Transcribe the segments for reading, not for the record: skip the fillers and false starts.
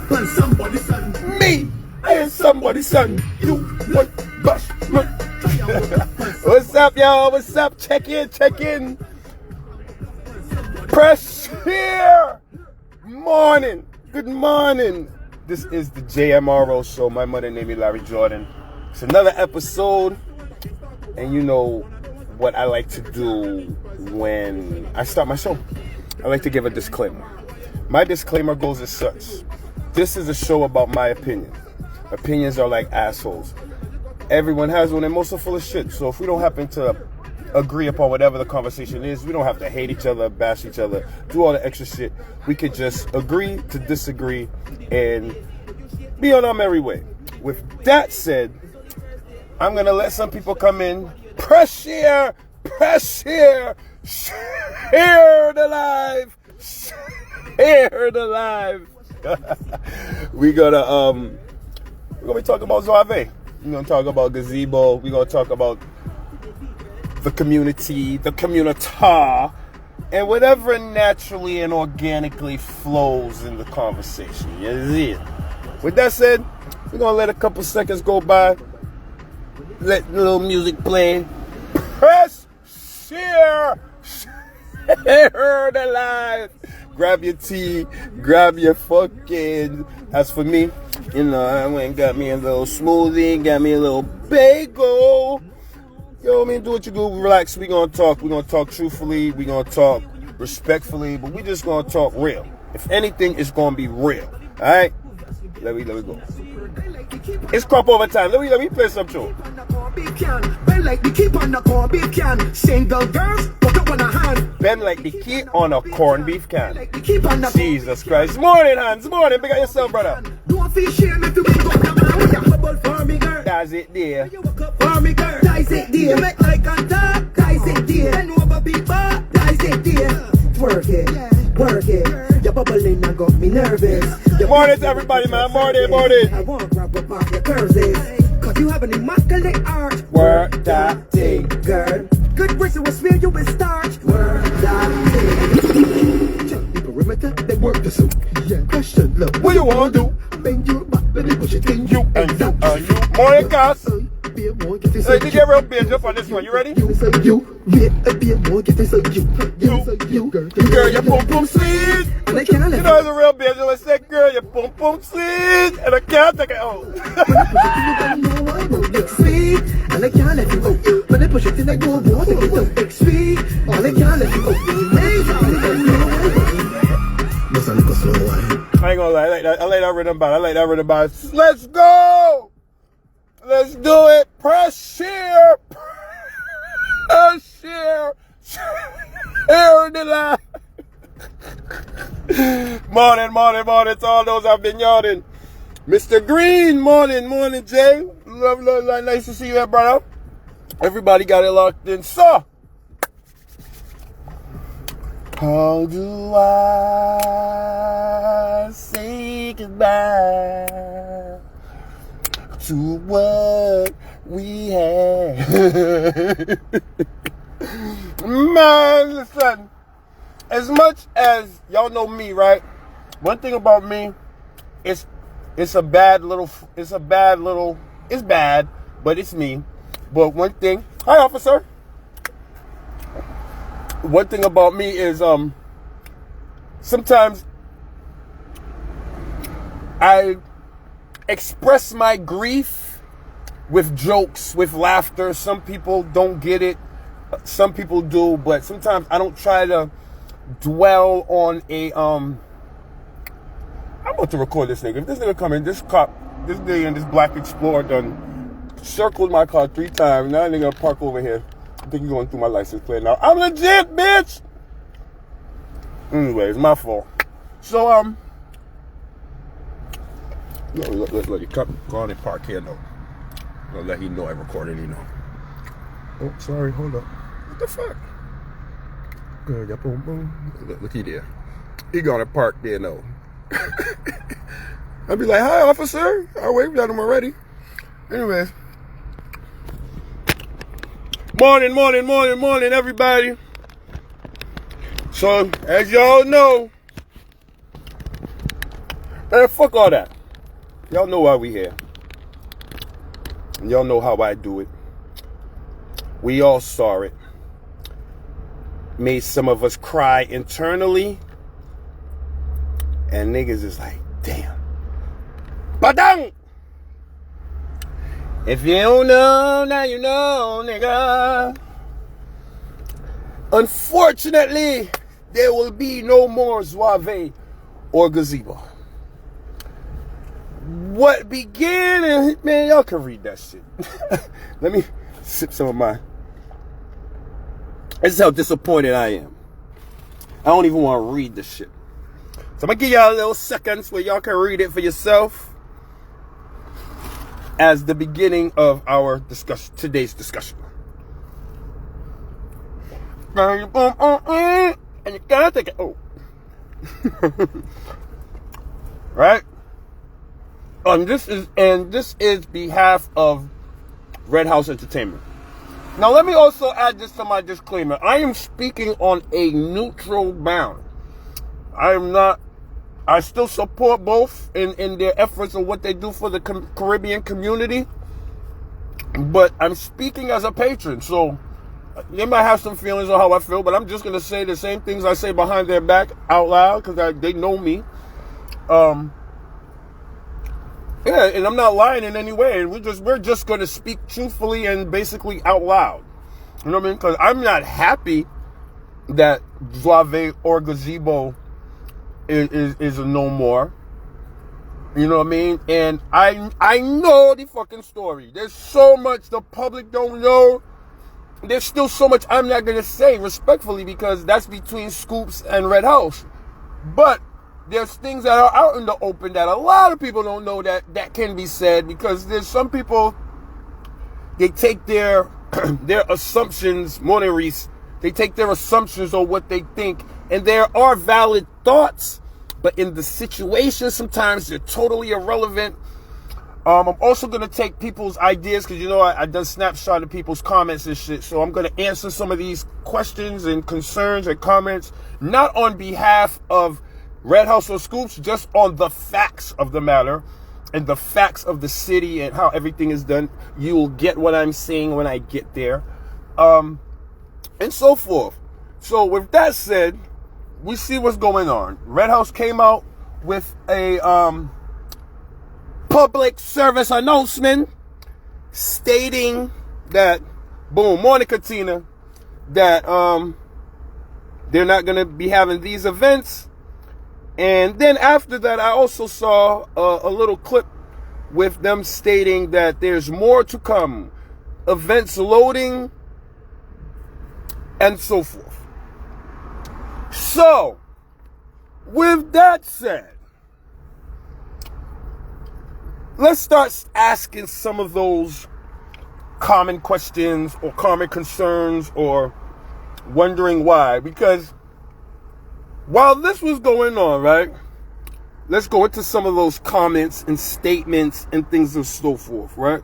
Me, I am somebody's son. You want bust. What's up, y'all? What's up? Check in, check in. Press here. Morning. Good morning. This is the JMRO show. My mother named me Larry Jordan. It's another episode. And you know what I like to do when I start my show. I like to give a disclaimer. My disclaimer goes as such. This is a show about my opinion. Opinions are like assholes. Everyone has one and most are full of shit. So if we don't happen to agree upon whatever the conversation is, we don't have to hate each other, bash each other, do all the extra shit. We could just agree to disagree and be on our merry way. With that said, I'm going to let some people come in. Press here, share the live, share the live. We're gonna be talking about Zuave. We're gonna talk about gazebo. We're gonna talk about the community, the communita, and whatever naturally and organically flows in the conversation. You see it? With that said, we're gonna let a couple seconds go by. Let the little music play. Press share the live. Grab your tea, grab your fucking. As for me, you know, I went and got me a little smoothie, got me a little bagel. Yo, I mean, do what you do, relax. We're gonna talk truthfully, we're gonna talk respectfully, but we just gonna talk real. If anything, it's gonna be real. Alright? Let me go. It's crop over time. Let me play some tune. Bend like the key on a corned beef can. Single girls, put up on a hand. Bend like the key on a corned beef can. Jesus Christ. Morning, Hans. Morning. Big up yourself, brother. Don't feel shame if you wake up the man. Bubble for me, girl. That's it there. For me, girl. That's it there. You make like a dog. That's it there. And over people. That's it there. Work it. Your bubbling and got me nervous. Morning, everybody, man. Morning. I won't grab up off your curses. Cause you have an immaculate art. Work that thing, girl. Good person will smear you with starch. Work that thing. Check the perimeter, they work the suit. Yeah, question, look. What you wanna do? Bend your back, let me push it in. You. Morning, guys. Hey, you get real busy up on this one. You ready? You. Girl, your pum pum sweet. You know it's a real busy. Let's say, girl, your pum pum sweet. And I can't take it out. Sweet, and I can't let you go. When I push it in, I go, want to get the big sweet. And I can't let you go. I ain't gonna lie, I like that rhythm by. Let's go! Let's do it! Press share the live. Morning to all those I've been yawning. Mr. Green, morning, Jay. Love, nice to see you there, brother. Everybody got it locked in. So, how do I say goodbye to what we had? Man, listen. As much as y'all know me, right? One thing about me, it's bad, but it's me. But one thing, hi officer. One thing about me is sometimes I express my grief with jokes, with laughter. Some people don't get it. Some people do, but sometimes I don't try to dwell on a I'm about to record this nigga. If this nigga come in, this nigga in this black Explorer done circled my car 3 times. Now that nigga park over here. I think he's going through my license plate now. I'm legit, bitch! Anyway, it's my fault. So, let you go on and park here, though. I'll let you know I recorded, you know. Oh, sorry, hold up. What the fuck? Girl, boom, boom. Look he there. He gonna park there, no. I'll be like, hi, officer. I'll wave at him already. Anyways. Morning, everybody. So, as y'all know, Fuck all that. Y'all know why we here. And y'all know how I do it. We all saw it. Made some of us cry internally. And niggas is like, damn. Badang! If you don't know, now you know, nigga. Unfortunately, there will be no more Zuave or Gazebo. What began, and man, y'all can read that shit. Let me sip some of mine. This is how disappointed I am. I don't even want to read this shit. So I'm going to give y'all a little seconds where y'all can read it for yourself as the beginning of our discussion, today's discussion. And you gotta take it. Oh. Right? And this is behalf of Red House Entertainment. Now let me also add this to my disclaimer. I am speaking on a neutral ground. I still support both in their efforts and what they do for the Caribbean community. But I'm speaking as a patron, so they might have some feelings on how I feel, but I'm just going to say the same things I say behind their back out loud because they know me. Yeah, and I'm not lying in any way. And we're just going to speak truthfully and basically out loud. You know what I mean? Because I'm not happy that Zuave or Gazebo is a no more. You know what I mean? And I know the fucking story. There's so much the public don't know. There's still so much I'm not going to say respectfully because that's between Scoops and Red House. But there's things that are out in the open that a lot of people don't know that can be said because there's some people, they take their assumptions, Reese, they take their assumptions on what they think, and there are valid thoughts, but in the situation, sometimes they're totally irrelevant. I'm also going to take people's ideas because, you know, I done snapshot of people's comments and shit. So I'm going to answer some of these questions and concerns and comments, not on behalf of Red House or Scoops, just on the facts of the matter and the facts of the city and how everything is done. You will get what I'm saying when I get there, and so forth. So with that said, we see what's going on. Red House came out with a public service announcement stating that, boom, Monica Tina, that they're not going to be having these events. And then after that, I also saw a little clip with them stating that there's more to come, events loading, and so forth. So, with that said, let's start asking some of those common questions or common concerns or wondering why. Because while this was going on, right, let's go into some of those comments and statements and things and so forth, right?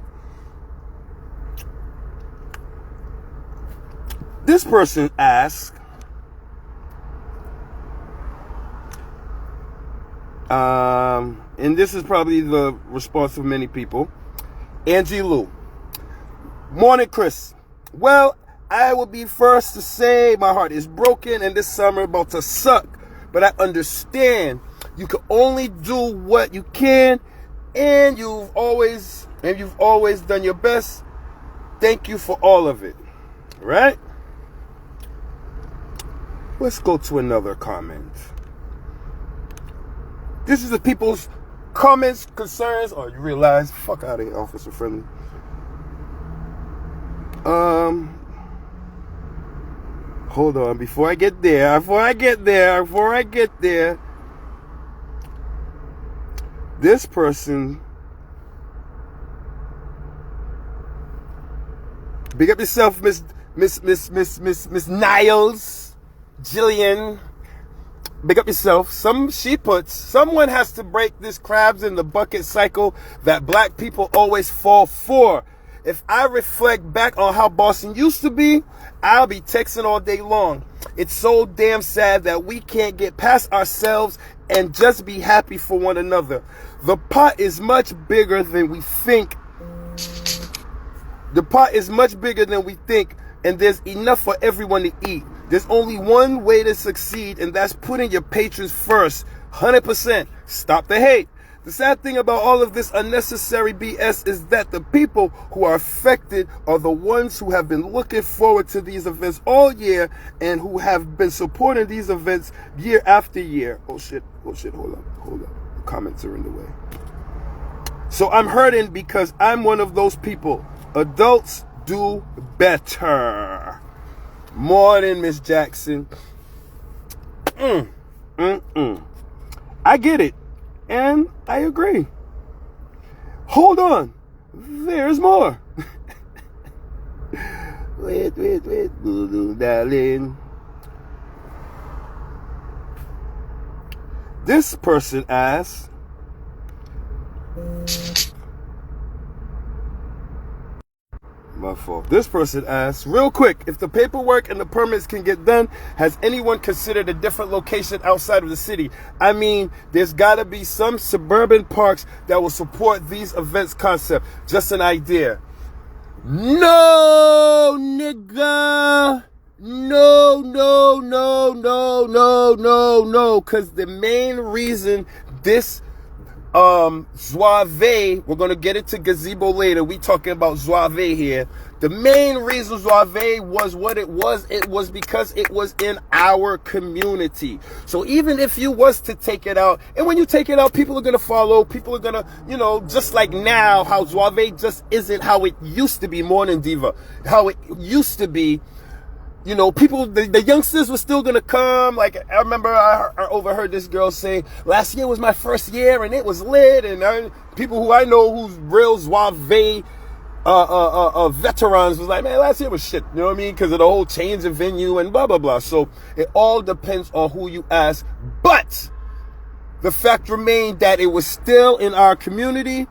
This person asked, and this is probably the response of many people, Angie Lou. Morning, Chris. Well, I will be first to say my heart is broken and this summer about to suck. But I understand you can only do what you can, and you've always done your best. Thank you for all of it. Right? Let's go to another comment. This is the people's comments, concerns. Oh, you realize? Fuck out of here, Officer Friendly. Hold on, before I get there, this person, big up yourself, Miss Niles, Jillian, big up yourself. Someone has to break this crabs in the bucket cycle that black people always fall for. If I reflect back on how Boston used to be, I'll be texting all day long. It's so damn sad that we can't get past ourselves and just be happy for one another. The pot is much bigger than we think. The pot is much bigger than we think, and there's enough for everyone to eat. There's only one way to succeed, and that's putting your patrons first. 100%. Stop the hate. The sad thing about all of this unnecessary BS is that the people who are affected are the ones who have been looking forward to these events all year and who have been supporting these events year after year. Oh shit, hold up. The comments are in the way. So I'm hurting because I'm one of those people. Adults do better. Morning, Miss Jackson. I get it. And I agree. Hold on. There's more. Wait, darling. This person asks, my fault. This person asks, real quick, if the paperwork and the permits can get done, has anyone considered a different location outside of the city? I mean, there's got to be some suburban parks that will support these events concept. Just an idea. No, nigga. No. Because the main reason this Zuave, we're going to get into gazebo later. We talking about Zuave here. The main reason Zuave was what it was because it was in our community. So even if you was to take it out, and when you take it out, people are going to follow. People are going to, just like now, how Zuave just isn't how it used to be, Morning Diva. How it used to be. People, the youngsters were still going to come. Like, I remember I overheard this girl say, last year was my first year and it was lit. And people who I know who's real Zuave veterans was like, man, last year was shit. You know what I mean? Because of the whole change of venue and blah, blah, blah. So it all depends on who you ask. But the fact remained that it was still in our community.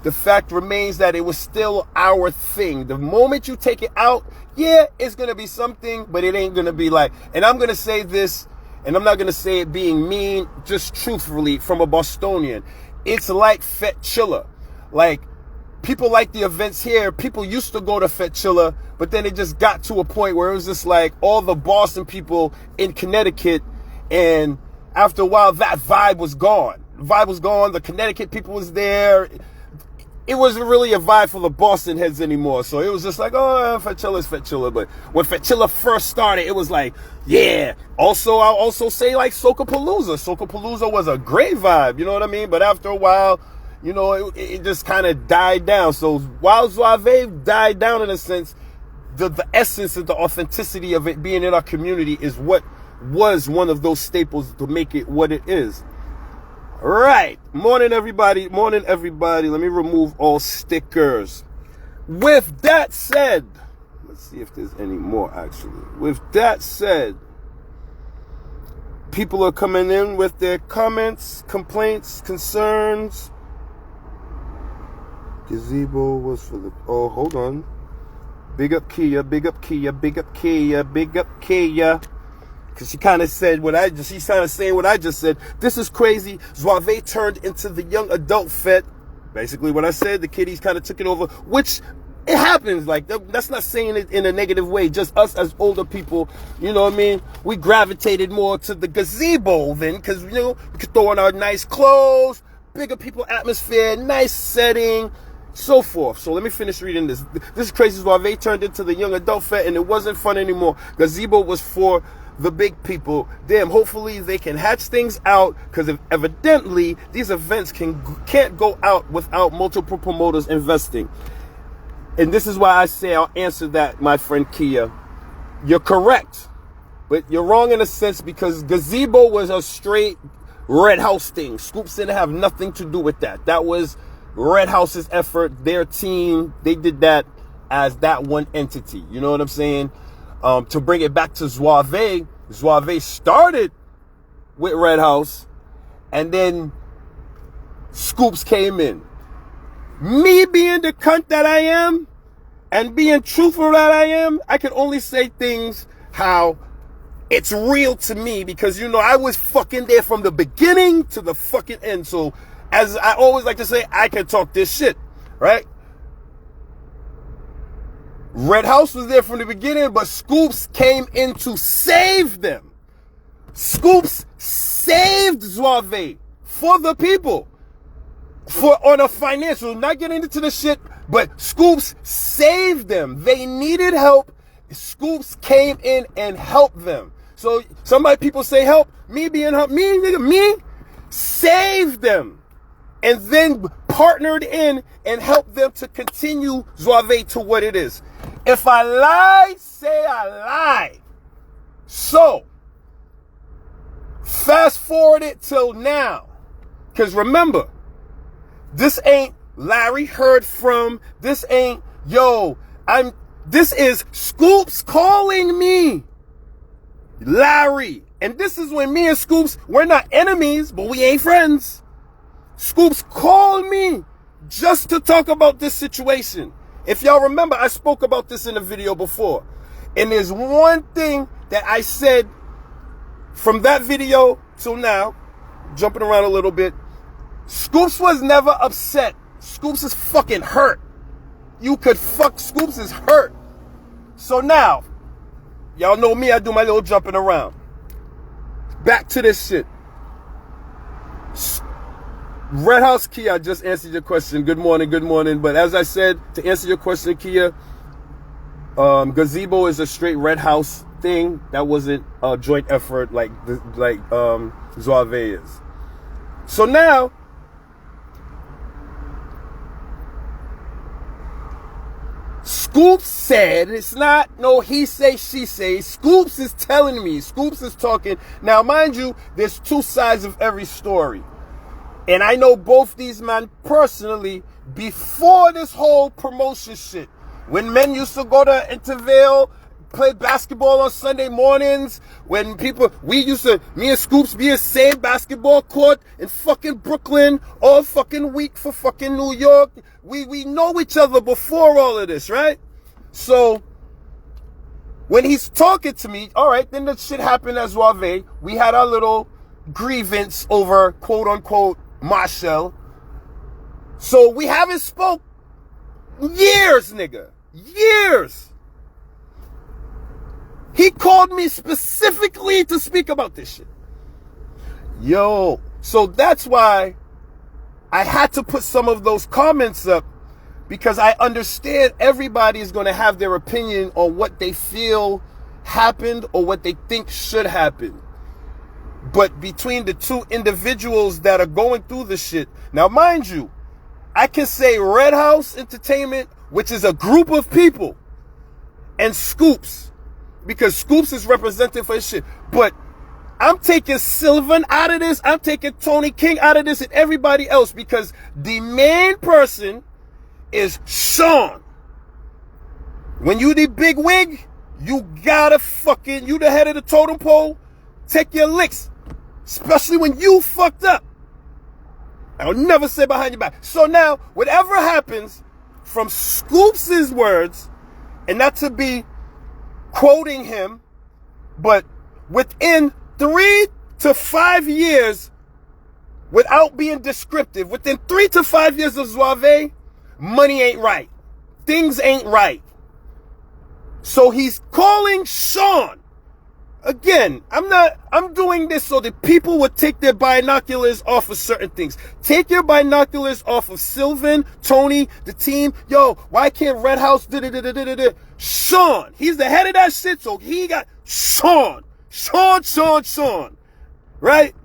The fact remains that it was still our thing. The moment you take it out, yeah, it's going to be something, but it ain't going to be like, and I'm going to say this, and I'm not going to say it being mean, just truthfully from a Bostonian. It's like Fetchilla. Like, people like the events here. People used to go to Fetchilla, but then it just got to a point where it was just like all the Boston people in Connecticut, and after a while, that vibe was gone. The vibe was gone. The Connecticut people was there. It wasn't really a vibe for the Boston heads anymore. So it was just like, oh, Fetchilla's Fetchilla. But when Fetchilla first started, it was like, yeah. Also, I'll also say like Socapalooza. Socapalooza was a great vibe, you know what I mean? But after a while, it just kind of died down. So while Zuave died down in a sense, the essence of the authenticity of it being in our community is what was one of those staples to make it what it is. Right. Morning, everybody. Let me remove all stickers. With that said, let's see if there's any more, actually. With that said, people are coming in with their comments, complaints, concerns. Gazebo was for the... Oh, hold on. Big up Kia. Because she kind of said she's kind of saying what I just said. This is crazy. Zuave turned into the young adult fet. Basically what I said, the kiddies kind of took it over, which it happens. Like, that's not saying it in a negative way. Just us as older people, you know what I mean? We gravitated more to the gazebo then, because, we could throw on our nice clothes, bigger people atmosphere, nice setting, so forth. So let me finish reading this. This is crazy. Zuave turned into the young adult fet, and it wasn't fun anymore. Gazebo was for the big people. Damn, hopefully they can hatch things out, because evidently these events can't go out without multiple promoters investing. And this is why I say I'll answer that, my friend Kia. You're correct, but you're wrong in a sense, because gazebo was a straight Red House thing. Scoops didn't have nothing to do with that. That was Red House's effort, their team. They did that as that one entity. You know what I'm saying? To bring it back to Zuave started with Red House, and then Scoops came in. Me being the cunt that I am, And being truthful that I am, I can only say things how it's real to me, because, you know, I was fucking there from the beginning to the fucking end. So, as I always like to say, I can talk this shit, right? Red House was there from the beginning, but Scoops came in to save them. Scoops saved Zuave for the people. On a financial, not getting into the shit, but Scoops saved them. They needed help. Scoops came in and helped them. So people say help. Me being help, me saved them. And then partnered in and helped them to continue Zuave to what it is. If I lie, say I lied. So, fast forward it till now. Because remember, this ain't Larry heard from. This ain't, this is Scoops calling me. Larry. And this is when me and Scoops, we're not enemies, but we ain't friends. Scoops called me just to talk about this situation. If y'all remember, I spoke about this in a video before. And there's one thing that I said from that video till now, jumping around a little bit. Scoops was never upset. Scoops is fucking hurt. You could fuck Scoops is hurt. So now, y'all know me, I do my little jumping around. Back to this shit. Red House Kia, I just answered your question. Good morning, good morning. But as I said, to answer your question, Kia, Gazebo is a straight Red House thing. That wasn't a joint effort like Zuave is. So now, Scoops said, it's not no he say, she say. Scoops is telling me. Scoops is talking. Now, mind you, there's two sides of every story. And I know both these men personally before this whole promotion shit. When men used to go to Intervale, play basketball on Sunday mornings, when me and Scoops be in the same basketball court in fucking Brooklyn all fucking week for fucking New York. We know each other before all of this, right? So, when he's talking to me, all right, then the shit happened as Zuave. We had our little grievance over quote unquote Machel. So we haven't spoke years, nigga. Years. He called me specifically to speak about this shit. Yo, so that's why I had to put some of those comments up, because I understand everybody is going to have their opinion on what they feel happened or what they think should happen. But between the two individuals that are going through the shit, now mind you, I can say Red House Entertainment, which is a group of people, and Scoops, because Scoops is represented for his shit. But I'm taking Sylvan out of this. I'm taking Tony King out of this and everybody else, because the main person is Sean. When you the big wig, you gotta fucking, you the head of the totem pole, take your licks. Especially when you fucked up. I'll never say behind your back. So now, whatever happens from Scoops' words, and not to be quoting him, but within 3 to 5 years, without being descriptive, within 3 to 5 years of Zuave, money ain't right. Things ain't right. So he's calling Sean. Again, I'm doing this so that people would take their binoculars off of certain things. Take your binoculars off of Sylvan, Tony, the team. Yo, why can't Red House Sean, he's the head of that shit, so he got Sean. Right?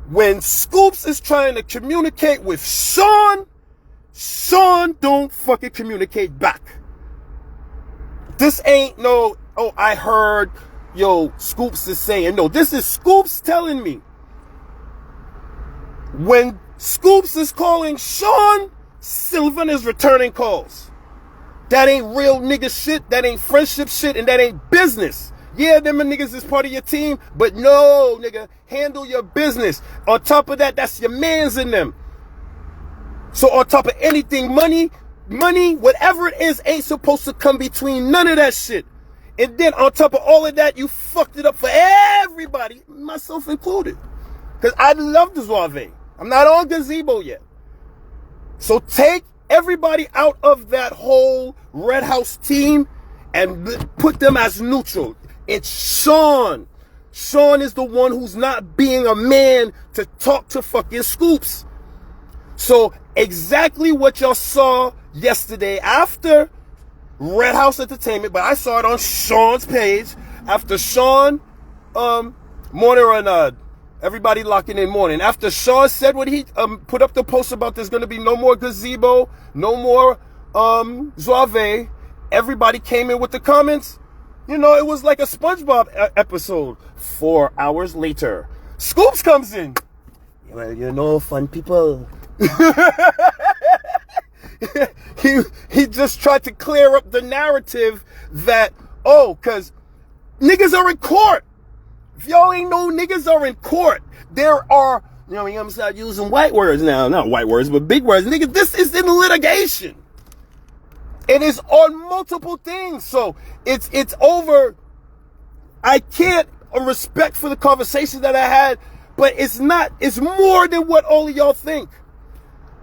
When Scoops is trying to communicate with Sean don't fucking communicate back. This ain't no, oh, I heard, Scoops is saying. No, this is Scoops telling me. When Scoops is calling Sean, Sylvan is returning calls. That ain't real nigga shit. That ain't friendship shit. And that ain't business. Yeah, them niggas is part of your team. But no, nigga, handle your business. On top of that, that's your mans in them. So on top of anything money, money, whatever it is, ain't supposed to come between none of that shit. And then on top of all of that, you fucked it up for everybody, myself included. Because I love the Zuave. I'm not on Gazebo yet. So take everybody out of that whole Red House team and put them as neutral. It's Sean. Sean is the one who's not being a man to talk to fucking Scoops. So exactly what y'all saw yesterday after Red House Entertainment, but I saw it on Sean's page after Sean, Morning and everybody locking in morning. After Sean said what he put up the post about there's gonna be no more Gazebo, no more Zuave, everybody came in with the comments. You know, it was like a SpongeBob episode. 4 hours later, Scoops comes in. Well, you know, fun people. he just tried to clear up the narrative that, because niggas are in court. If y'all ain't know, niggas are in court. There are, you know, I'm gonna start using white words now. Not white words, but big words. Nigga, this is in litigation. It is on multiple things. So it's over. I can't respect for the conversation that I had, but it's more than what all of y'all think.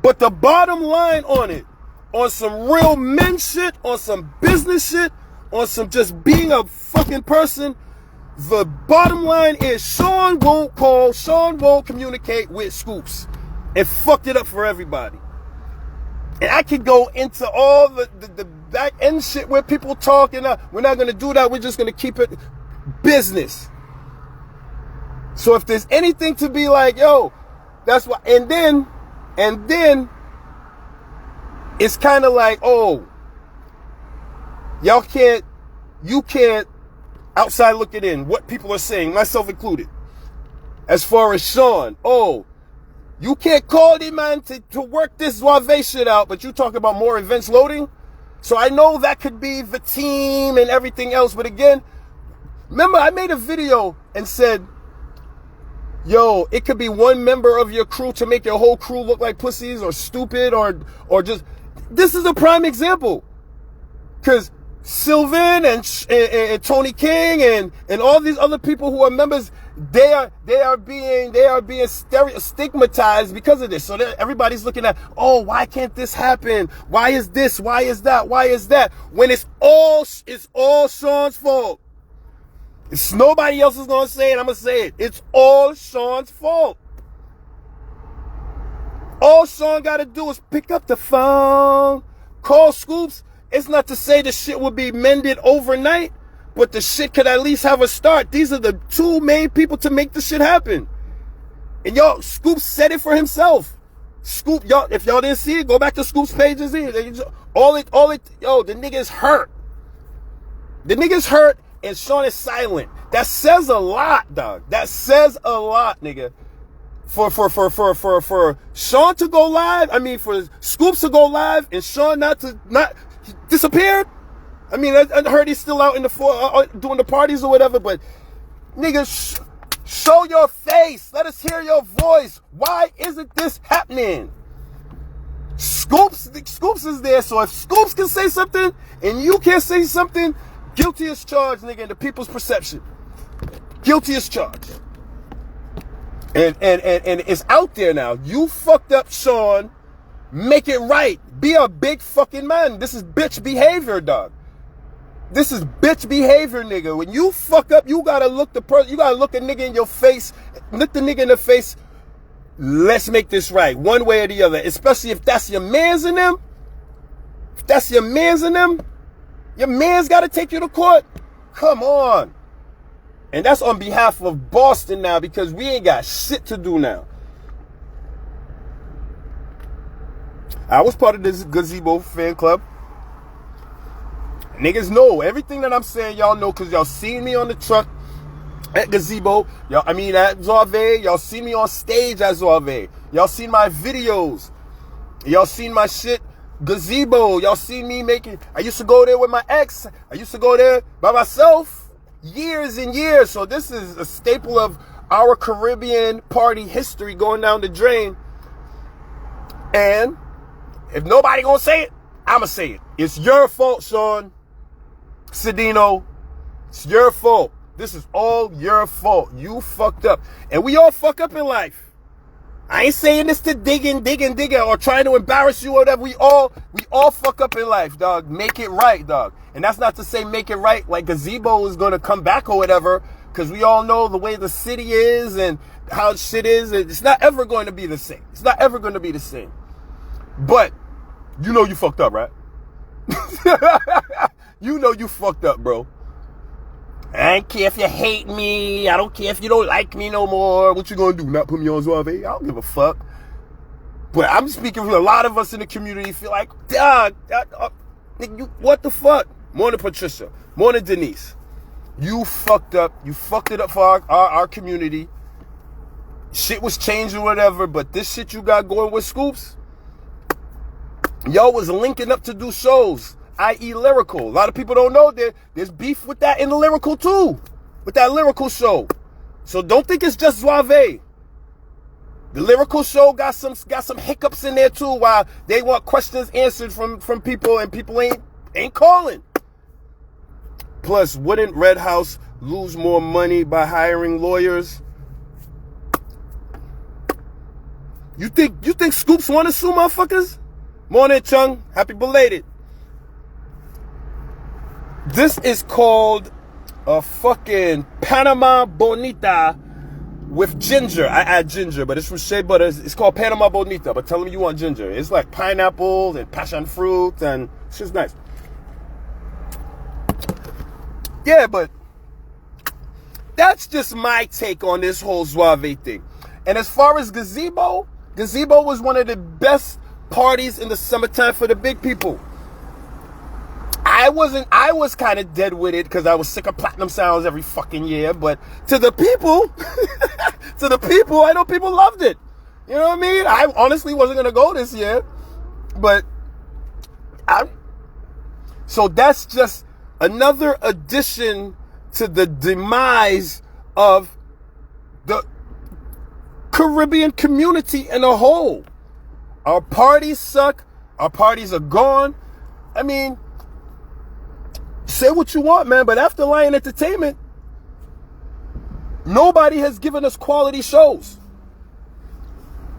But the bottom line on it, on some real men shit, on some business shit, on some just being a fucking person, the bottom line is Sean won't call, Sean won't communicate with Scoops. It fucked it up for everybody. And I could go into all the back end shit where people talk, and we're not going to do that. We're just going to keep it business. So if there's anything to be like, yo, that's why. And then it's kind of like, oh, you can't outside looking in, what people are saying, myself included. As far as Sean, oh, you can't call the man to work this Zuave shit out, but you talk about more events loading. So I know that could be the team and everything else. But again, remember I made a video and said, yo, it could be one member of your crew to make your whole crew look like pussies or stupid or just, this is a prime example. Because Sylvan and Tony King and all these other people who are members, they are being stigmatized because of this. So everybody's looking at, oh, why can't this happen? Why is this? Why is that? Why is that? When it's all Sean's fault. It's nobody else is gonna say it. I'm gonna say it. It's all Sean's fault. All Sean gotta do is pick up the phone, call Scoops. It's not to say the shit will be mended overnight, but the shit could at least have a start. These are the two main people to make the shit happen. And y'all, Scoops said it for himself. Scoop, y'all, if y'all didn't see it, go back to Scoops' pages. Yo, the nigga's hurt. The nigga's hurt, and Sean is silent. That says a lot, dog. That says a lot, nigga. For Sean to go live, I mean, for Scoops to go live and Sean not disappeared. I mean, I heard he's still out in the doing the parties or whatever, but nigga, show your face. Let us hear your voice. Why isn't this happening? Scoops is there, so if Scoops can say something and you can't say something, guilty as charged, nigga, in the people's perception. Guilty as charged. And it's out there now. You fucked up, Sean. Make it right. Be a big fucking man. This is bitch behavior, dog. This is bitch behavior, nigga. When you fuck up, you gotta look a nigga in your face, look the nigga in the face. Let's make this right, one way or the other. Especially if that's your mans in them. If that's your mans in them, your man's gotta take you to court. Come on. And that's on behalf of Boston now, because we ain't got shit to do now. I was part of this Gazebo fan club. Niggas know everything that I'm saying. Y'all know, because y'all seen me on the truck at Gazebo. At Zuave. Y'all seen me on stage at Zuave. Y'all seen my videos. Y'all seen my shit. Gazebo. Y'all seen me making. I used to go there with my ex. I used to go there by myself. Years and years. So this is a staple of our Caribbean party history going down the drain. And if nobody gonna say it, I'ma say it. It's your fault, Sean Cedino. It's your fault. This is all your fault. You fucked up. And we all fuck up in life. I ain't saying this to dig in or trying to embarrass you or whatever. We all fuck up in life, dog. Make it right, dog. And that's not to say make it right like Gazebo is going to come back or whatever, because we all know the way the city is and how shit is. It's not ever going to be the same. It's not ever going to be the same. But you know you fucked up, right? You know you fucked up, bro. I don't care if you hate me. I don't care if you don't like me no more. What you gonna do? Not put me on Zuave? I don't give a fuck. But I'm speaking for a lot of us in the community. Feel like, dog, what the fuck? Morning, Patricia. Morning, Denise. You fucked up. You fucked it up for our community. Shit was changing or whatever, but this shit you got going with Scoops, y'all was linking up to do shows, i.e. Lyrical. A lot of people don't know that there's beef with that in the Lyrical too, with that Lyrical show. So don't think it's just Zuave. The Lyrical show got some hiccups in there too, while they want questions answered from people, and people ain't calling. Plus, wouldn't Red House lose more money by hiring lawyers? You think Scoops want to sue motherfuckers? Morning, Chung. Happy belated. This is called a fucking Panama Bonita with ginger. I add ginger, but it's from Shea Butter. It's called Panama Bonita, but tell them you want ginger. It's like pineapple and passion fruit, and it's just nice. Yeah, but that's just my take on this whole Zuave thing. And as far as Gazebo was one of the best parties in the summertime for the big people. I was kind of dead with it because I was sick of Platinum Sounds every fucking year. But to the people, I know people loved it. You know what I mean? I honestly wasn't going to go this year. But so that's just another addition to the demise of the Caribbean community in a whole. Our parties suck. Our parties are gone. I mean, say what you want, man, but after Lion Entertainment, nobody has given us quality shows.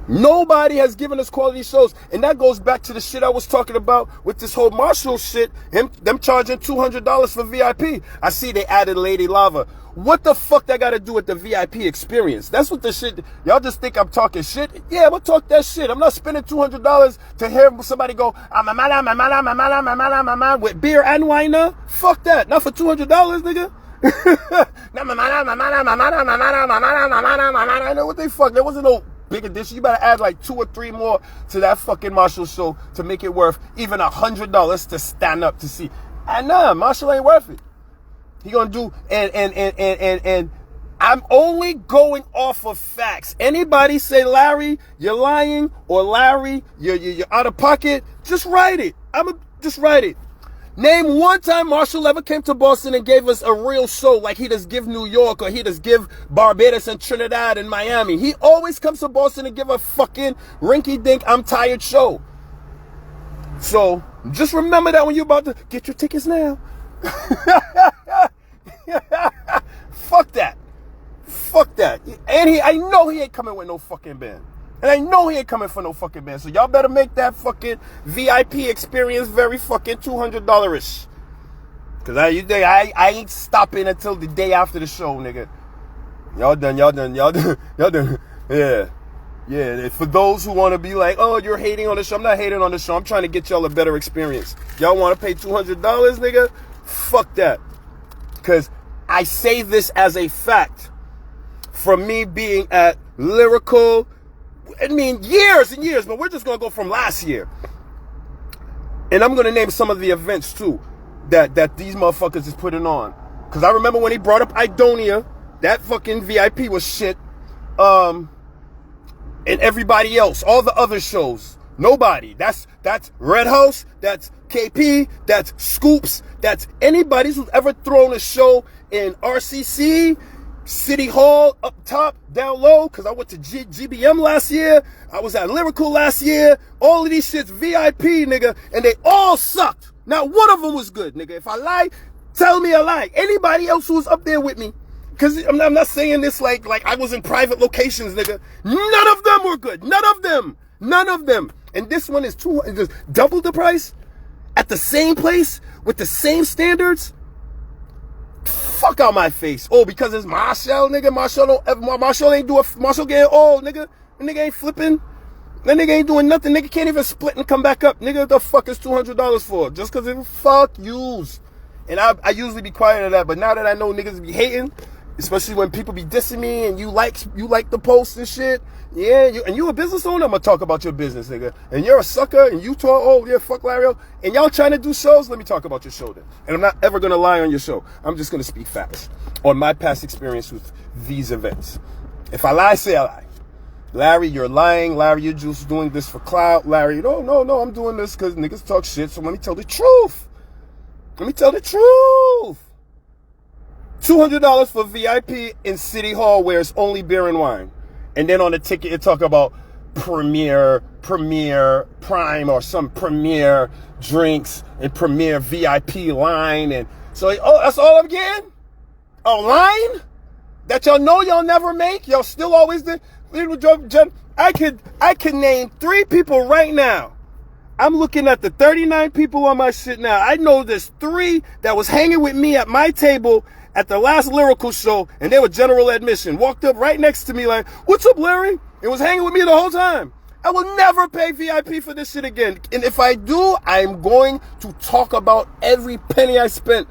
Nobody has given us quality shows. And that goes back to the shit I was talking about with this whole Machel shit, them charging $200 for VIP. I see they added Lady Lava. What the fuck that got to do with the VIP experience? That's what the shit, y'all just think I'm talking shit? Yeah, I'm gonna talk that shit. I'm not spending $200 to hear somebody go, with beer and wine now. Fuck that. Not for $200, nigga. I know what they fuck. There wasn't no big addition. You better add like 2 or 3 more to that fucking Machel show to make it worth even $100 to stand up to see. And nah, Machel ain't worth it. He gonna do, and I'm only going off of facts. Anybody say, Larry, you're lying, or Larry, you're out of pocket, just write it. Just write it. Name one time Machel ever came to Boston and gave us a real show like he does give New York, or he does give Barbados and Trinidad and Miami. He always comes to Boston and give a fucking rinky-dink, I'm tired show. So just remember that when you're about to get your tickets now. Fuck that. Fuck that. And I know he ain't coming with no fucking band. And I know he ain't coming for no fucking band. So y'all better make that fucking VIP experience very fucking $200-ish. Cause I ain't stopping until the day after the show, nigga. Y'all done. Yeah. Yeah, for those who want to be like, oh, you're hating on the show. I'm not hating on the show. I'm trying to get y'all a better experience. Y'all want to pay $200, nigga? Fuck that. Because I say this as a fact. From me being at Lyrical, I mean, years and years, but we're just going to go from last year. And I'm going to name some of the events, too, that these motherfuckers is putting on. Because I remember when he brought up Idonia, that fucking VIP was shit. And everybody else, all the other shows, nobody. That's Red House, that's KP, that's Scoops, that's anybody who's ever thrown a show in RCC, City Hall up top, down low, because I went to GBM last year. I was at Lyrical last year. All of these shits VIP, nigga, and they all sucked. Not one of them was good, nigga. If I lie, tell me I lie. Anybody else who was up there with me, because I'm not saying this like I was in private locations, nigga. None of them were good. None of them. None of them. And this one is just double the price at the same place with the same standards. Fuck out my face. Oh, because it's Machel, nigga. Machel getting old, nigga. The nigga ain't flipping. That nigga ain't doing nothing. Nigga can't even split and come back up. Nigga, what the fuck is $200 for? Just because it fuck yous. And I usually be quiet of that, but now that I know niggas be hating, especially when people be dissing me and you like the post and shit. Yeah, you a business owner, I'm gonna talk about your business, nigga. And you're a sucker and you talk, oh yeah, fuck Larry. And y'all trying to do shows, let me talk about your show then. And I'm not ever gonna lie on your show. I'm just gonna speak facts on my past experience with these events. If I lie, say I lie. Larry, you're lying. Larry, you're just doing this for clout. Larry, no, I'm doing this because niggas talk shit, so let me tell the truth. Let me tell the truth. $200 for VIP in City Hall where it's only beer and wine. And then on the ticket, it talk about Premier, Prime, or some Premier drinks and Premier VIP line. And so, that's all I'm getting? A line that y'all know y'all never make? Y'all still always do? I could name 3 people right now. I'm looking at the 39 people on my shit now. I know there's 3 that was hanging with me at my table at the last Lyrical show, and they were general admission. Walked up right next to me like, what's up, Larry? And was hanging with me the whole time. I will never pay VIP for this shit again. And if I do, I'm going to talk about every penny I spent.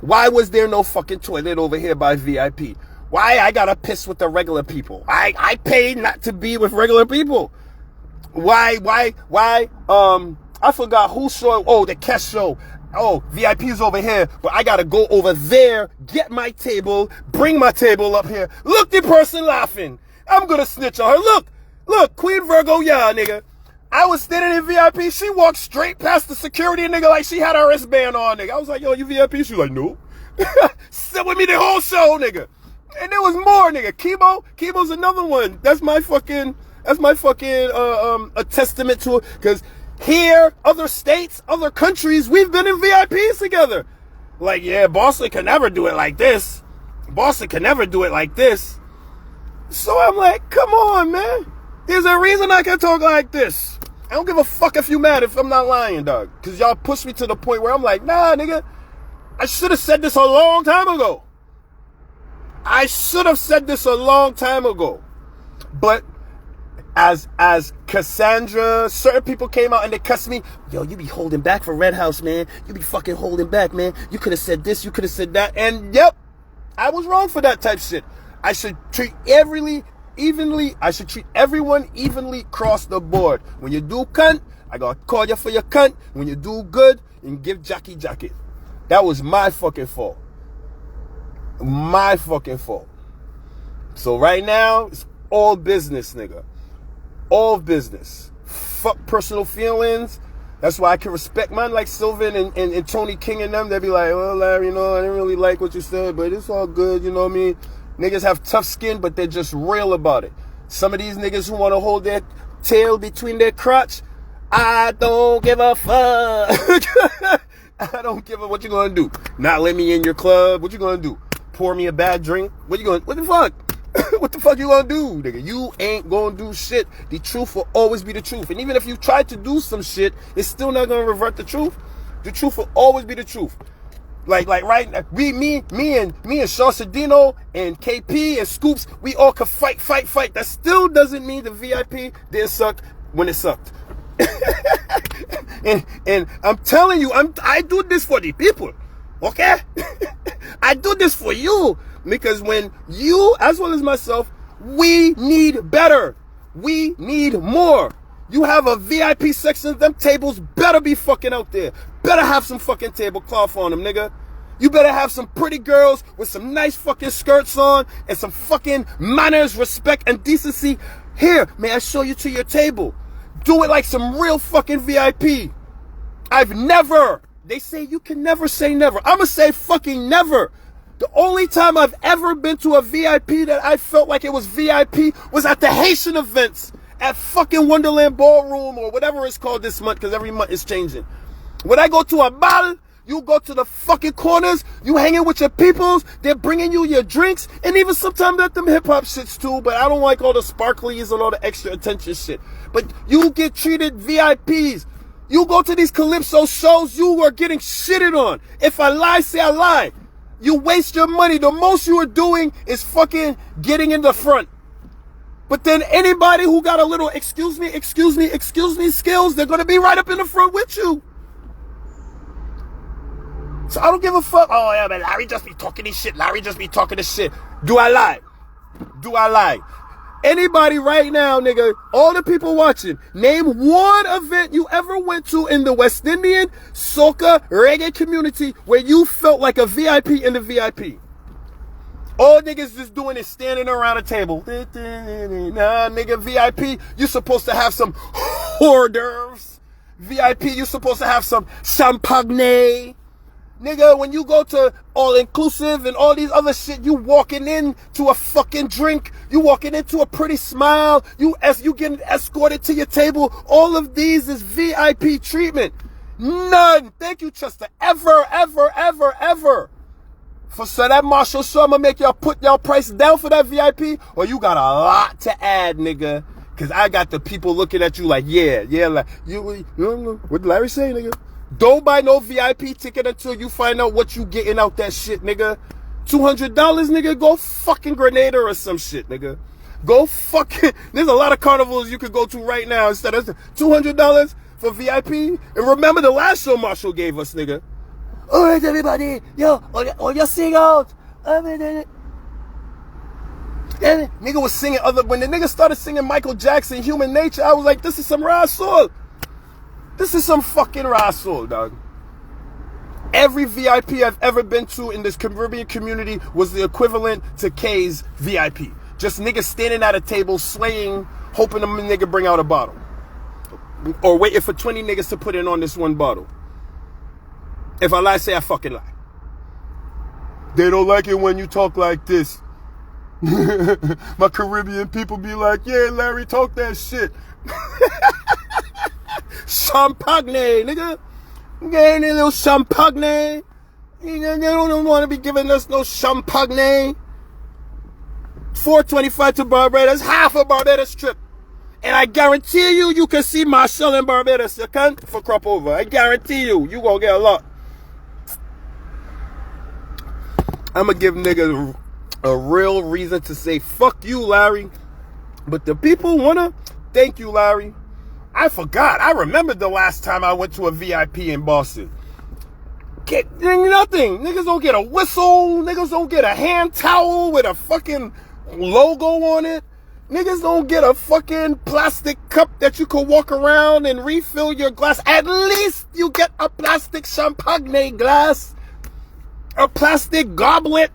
Why was there no fucking toilet over here by VIP? Why I gotta piss with the regular people? I paid not to be with regular people. Why, I forgot who saw, oh, the Kesh show. Oh, VIP's over here, but I gotta go over there, get my table, bring my table up here. Look, the person laughing. I'm gonna snitch on her. Look, Queen Virgo, yeah, nigga. I was standing in VIP. She walked straight past the security, nigga, like she had her wristband on, nigga. I was like, yo, you VIP? She was like, no. Sit with me the whole show, nigga. And there was more, nigga. Kibo's another one. That's my fucking a testament to it, because here, other states, other countries, we've been in VIPs together. Like, yeah, Boston can never do it like this. Boston can never do it like this. So I'm like, come on, man. There's a reason I can talk like this. I don't give a fuck if you mad if I'm not lying, dog. Because y'all push me to the point where I'm like, nah, nigga. I should have said this a long time ago. I should have said this a long time ago. But as Cassandra, certain people came out and they cussed me. Yo, you be holding back for Red House, man. You be fucking holding back, man. You could have said this, you could have said that. And yep, I was wrong for that type shit. I should treat evenly. I should treat everyone evenly across the board. When you do cunt, I gotta call you for your cunt. When you do good, and give Jackie jacket. That was my fucking fault. My fucking fault. So right now, it's all business, nigga. All business. Fuck personal feelings. That's why I can respect man like Sylvan and Tony King and them. They be like, well, Larry, you know, I didn't really like what you said, but it's all good, you know what I mean? Niggas have tough skin, but they're just real about it. Some of these niggas who want to hold their tail between their crotch, I don't give a fuck. I don't give a what you gonna do. Not let me in your club. What you gonna do? Pour me a bad drink? What the fuck? What the fuck you gonna do, nigga? You ain't gonna do shit. The truth will always be the truth. And even if you try to do some shit, it's still not gonna revert the truth. The truth will always be the truth. Like right now, me and Sean Sedino and KP and Scoops, we all could fight. That still doesn't mean the VIP didn't suck when it sucked. and I'm telling you, I do this for the people. Okay? I do this for you. Because when you, as well as myself, we need better. We need more. You have a VIP section, them tables better be fucking out there. Better have some fucking tablecloth on them, nigga. You better have some pretty girls with some nice fucking skirts on and some fucking manners, respect, and decency. Here, may I show you to your table? Do it like some real fucking VIP. They say you can never say never. I'ma say fucking never. The only time I've ever been to a VIP that I felt like it was VIP was at the Haitian events at fucking Wonderland Ballroom or whatever it's called this month, because every month it's changing. When I go to a ball, you go to the fucking corners, you hanging with your peoples, they're bringing you your drinks, and even sometimes at them hip-hop shits too, but I don't like all the sparklies and all the extra attention shit. But you get treated VIPs. You go to these Calypso shows, you are getting shitted on. If I lie, say I lie. You waste your money. The most you are doing is fucking getting in the front. But then anybody who got a little excuse me skills, they're going to be right up in the front with you. So I don't give a fuck. Oh, yeah, man, Larry just be talking this shit. Larry just be talking this shit. Do I lie? Do I lie? Anybody right now, nigga, all the people watching, name one event you ever went to in the West Indian soca reggae community where you felt like a VIP in the VIP. All niggas just doing is standing around a table. Nah, nigga, VIP, you supposed to have some hors d'oeuvres. VIP, you supposed to have some champagne. Nigga, when you go to all-inclusive and all these other shit, you walking in to a fucking drink. You walking into a pretty smile. You getting escorted to your table. All of these is VIP treatment. None. Thank you, Chester. Ever. So that Machel show, I'ma make y'all put y'all price down for that VIP, or you got a lot to add, nigga. Cause I got the people looking at you like, yeah, like, what did Larry say, nigga? Don't buy no VIP ticket until you find out what you getting out that shit, nigga. $200, nigga, go fucking Grenada or some shit, nigga. Go fucking, there's a lot of carnivals you could go to right now instead of $200 for VIP. And remember the last show Machel gave us, nigga. All right, everybody, yo, all your sing out. And nigga was singing when the nigga started singing Michael Jackson, Human Nature, I was like, this is some raw soul. This is some fucking raw soul, dog. Every VIP I've ever been to in this Caribbean community was the equivalent to K's VIP. Just niggas standing at a table swaying, hoping a nigga bring out a bottle. Or waiting for 20 niggas to put in on this one bottle. If I lie, say I fucking lie. They don't like it when you talk like this. My Caribbean people be like, yeah, Larry, talk that shit. Champagne, nigga. Getting a little champagne. They don't want to be giving us no champagne. $4.25 to Barbados, half a Barbados trip. And I guarantee you, you can see Machel in Barbados, you can, for crop over. I guarantee you, you gonna get a lot. I'm gonna give niggas a real reason to say, fuck you, Larry. But the people wanna thank you, Larry. I forgot. I remembered the last time I went to a VIP in Boston. Get nothing. Niggas don't get a whistle. Niggas don't get a hand towel with a fucking logo on it. Niggas don't get a fucking plastic cup that you can walk around and refill your glass. At least you get a plastic champagne glass. A plastic goblet.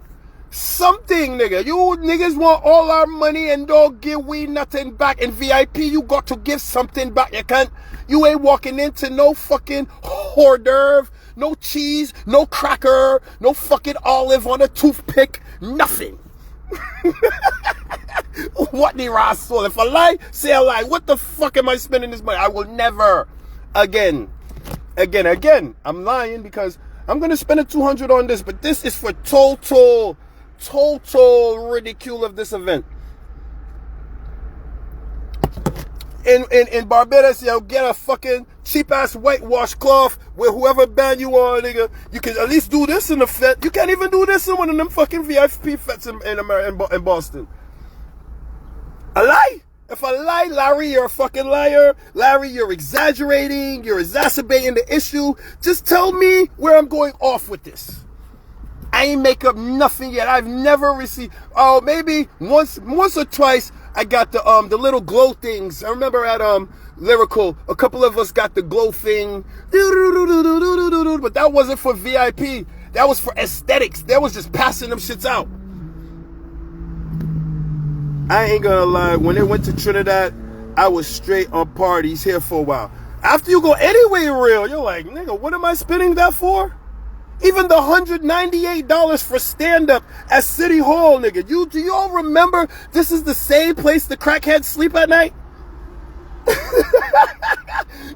Something, nigga. You niggas want all our money and don't give we nothing back. In VIP, you got to give something back, you can't. You ain't walking into no fucking hors d'oeuvre, no cheese, no cracker, no fucking olive on a toothpick, nothing. What the rascal? If I lie, say I lie. What the fuck am I spending this money? I will never again. I'm lying because I'm gonna spend a $200 on this, but this is for total ridicule of this event. In Barbados, you'll get a fucking cheap ass whitewash cloth with whoever band you are, nigga. You can at least do this in the fete. You can't even do this in one of them fucking VIP fetes in Boston. I lie. If I lie, Larry, you're a fucking liar. Larry, you're exaggerating. You're exacerbating the issue. Just tell me where I'm going off with this. I ain't make up nothing yet. I've never received. Oh, maybe once or twice I got the little glow things. I remember at Lyrical, a couple of us got the glow thing. But that wasn't for VIP. That was for aesthetics. That was just passing them shits out. I ain't gonna lie. When it went to Trinidad, I was straight on parties here for a while. After you go anywhere real, you're like, nigga, what am I spending that for? Even the $198 for stand-up at City Hall, nigga. Do y'all remember this is the same place the crackheads sleep at night?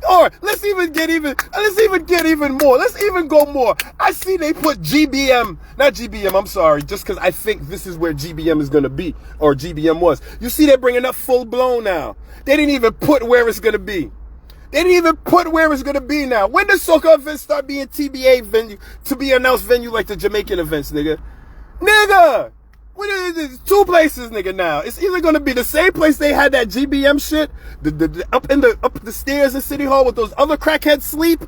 Or let's even get even more. Let's even go more. I see they put not GBM, I'm sorry, just because I think this is where GBM is going to be, or GBM was. You see they're bringing up full blown now. They didn't even put where it's going to be. They didn't even put where it's going to be now. When does soca events start being TBA venue, to be announced venue like the Jamaican events, nigga? Nigga! What is this? 2 places, nigga, now. It's either going to be the same place they had that GBM shit, up the stairs in City Hall with those other crackheads sleep,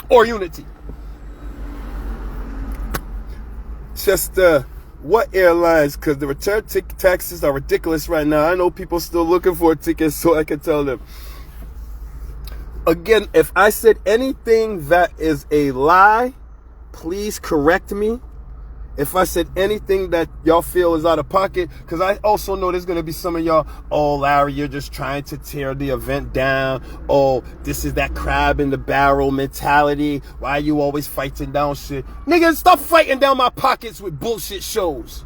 or Unity. Just, what airlines? Because the return ticket taxes are ridiculous right now. I know people still looking for tickets, so I can tell them. Again, if I said anything that is a lie, please correct me. If I said anything that y'all feel is out of pocket, because I also know there's going to be some of y'all, oh, Larry, you're just trying to tear the event down. Oh, this is that crab in the barrel mentality. Why are you always fighting down shit? Nigga, stop fighting down my pockets with bullshit shows.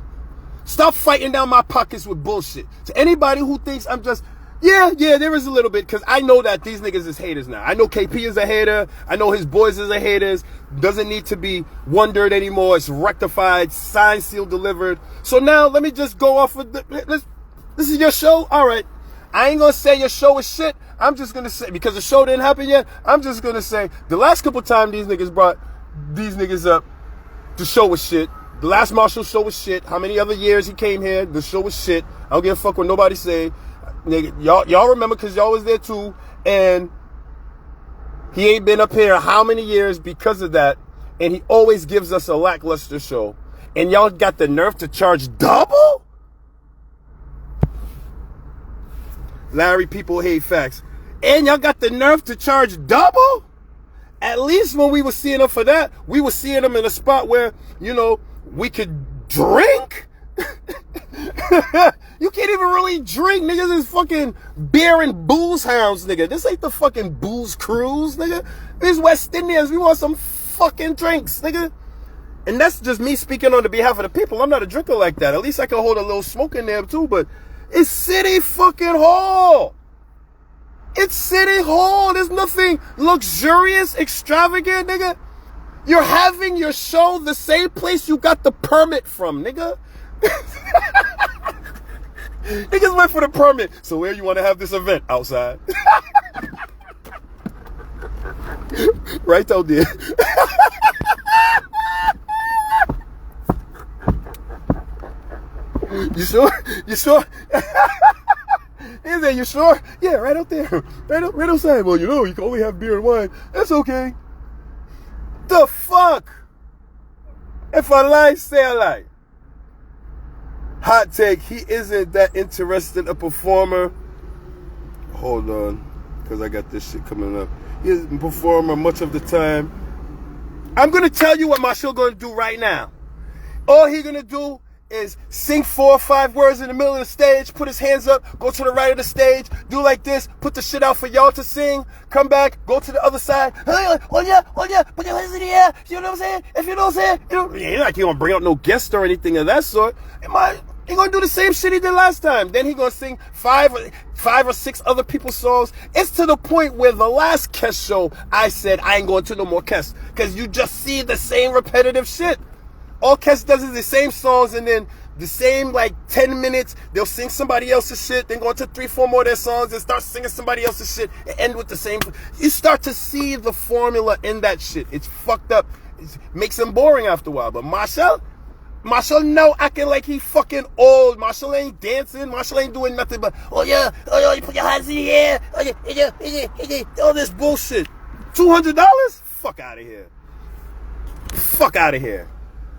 Stop fighting down my pockets with bullshit. To anybody who thinks I'm just... Yeah, there is a little bit, because I know that these niggas is haters now. I know KP is a hater. I know his boys is a haters. Doesn't need to be wondered anymore. It's rectified, signed, sealed, delivered. So now let me just go off of this is your show? All right. I ain't going to say your show is shit. I'm just going to say, because the show didn't happen yet, I'm just going to say the last couple times these niggas brought these niggas up, the show was shit. The last Machel show was shit. How many other years he came here, the show was shit. I don't give a fuck what nobody say. Nigga, y'all remember, because y'all was there too, and he ain't been up here how many years because of that, and he always gives us a lackluster show, and y'all got the nerve to charge double? Larry, people hate facts. And y'all got the nerve to charge double? At least when we were seeing them for that, we were seeing them in a spot where, you know, we could drink. You can't even really drink, nigga. This is fucking beer and booze hounds, nigga. This ain't the fucking booze cruise, nigga. This West Indians, we want some fucking drinks, nigga. And that's just me speaking on the behalf of the people. I'm not a drinker like that. At least I can hold a little smoke in there too, but it's City fucking Hall. It's City Hall. There's nothing luxurious, extravagant, nigga. You're having your show the same place you got the permit from, nigga. Niggas went for the permit. So where you want to have this event? Outside. Right out there. You sure? You sure? He said, you sure? Yeah, right out there. Right outside. Well, you know, you can only have beer and wine. That's okay. The fuck? If I lie, say I lie. Hot take, he isn't that interested a performer. Hold on, because I got this shit coming up. He isn't a performer much of the time. I'm going to tell you what Machel going to do right now. All he going to do is sing 4 or 5 words in the middle of the stage, put his hands up, go to the right of the stage, do like this, put the shit out for y'all to sing, come back, go to the other side. Oh yeah, put your hands in the air. You know what I'm saying? If you know what I'm saying, you know, ain't like he gonna bring out no guest or anything of that sort. He gonna do the same shit he did last time. Then he gonna sing 5 or 6 other people's songs. It's to the point where the last Kes show, I said I ain't going to no more Kes, because you just see the same repetitive shit. All Kes does is the same songs, and then the same, like, 10 minutes, they'll sing somebody else's shit, then go into 3, 4 more of their songs, and start singing somebody else's shit, and end with the same. You start to see the formula in that shit. It's fucked up. It makes them boring after a while. But Machel now acting like he fucking old. Machel ain't dancing. Machel ain't doing nothing but, oh yeah, you put your hands in the air. Oh yeah, all this bullshit. $200? Fuck out of here. Fuck out of here.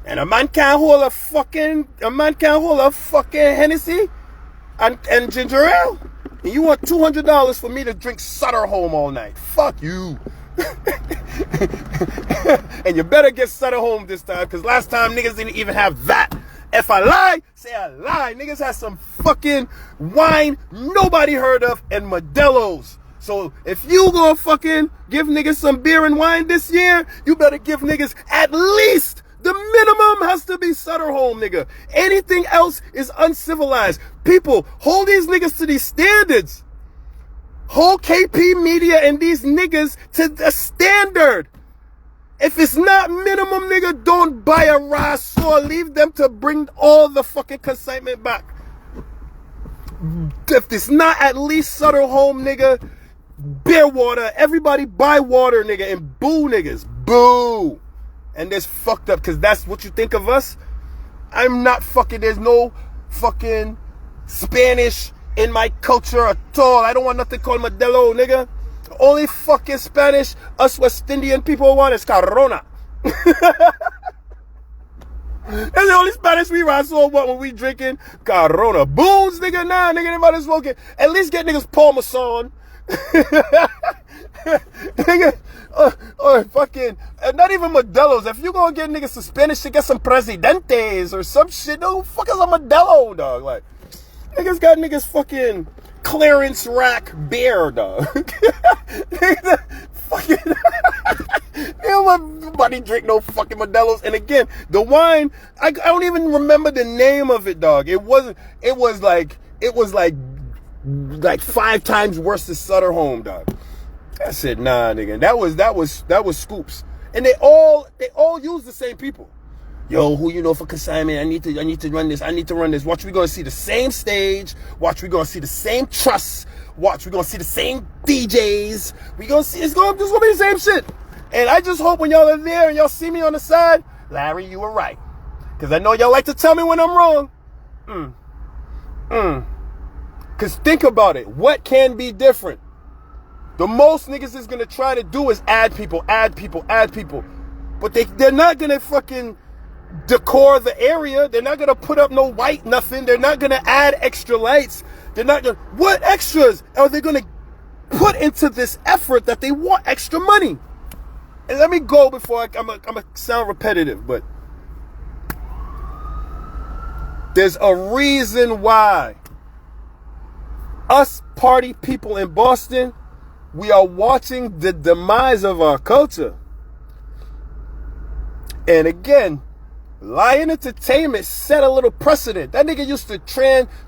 And a man can't hold a fucking Hennessy and ginger ale. And you want $200 for me to drink Sutter Home all night? Fuck you. And you better get Sutter Home this time, because last time niggas didn't even have that. If I lie, say I lie. Niggas had some fucking wine nobody heard of and Modelo's. So if you gonna fucking give niggas some beer and wine this year, you better give niggas at least the minimum has to be Sutter Home, nigga. Anything else is uncivilized. People, hold these niggas to these standards. Hold KP Media and these niggas to the standard. If it's not minimum, nigga, don't buy a raw. Leave them to bring all the fucking consignment back. If it's not at least Sutter Home, nigga, beer water. Everybody buy water, nigga, and boo niggas. Boo. And that's fucked up, because that's what you think of us. I'm not fucking, there's no fucking Spanish in my culture at all. I don't want nothing called Modelo, nigga. The only fucking Spanish us West Indian people want is Corona. That's the only Spanish we want when we drinking Corona. Booze, nigga, nah, nigga, anybody smoking. At least get niggas Parmesan. Nigga, or fucking, not even Modelo's. If you gonna get niggas some Spanish shit, get some Presidentes or some shit. No, fuck is a Modelo, dog? Like, niggas got niggas fucking clearance rack beer, dog. Fucking, nobody drink no fucking Modelo's. And again, the wine, I don't even remember the name of it, dog. It was like 5 times worse than Sutter Home, dog. I said, nah, nigga. That was Scoops. And they all use the same people. Yo, who you know for consignment? I need to run this. I need to run this. Watch, we gonna see the same stage. Watch, we gonna see the same truss. Watch, we gonna see the same DJs. We gonna see it's gonna be the same shit. And I just hope when y'all are there and y'all see me on the side, Larry, you were right. Cause I know y'all like to tell me when I'm wrong. Cause think about it. What can be different? The most niggas is gonna try to do is add people. But they're not gonna fucking decor the area. They're not gonna put up no white nothing. They're not gonna add extra lights. They're not gonna, what extras are they gonna put into this effort that they want extra money? And let me go before I'm gonna sound repetitive, but there's a reason why us party people in Boston, we are watching the demise of our culture. And again, Lion Entertainment set a little precedent. That nigga used to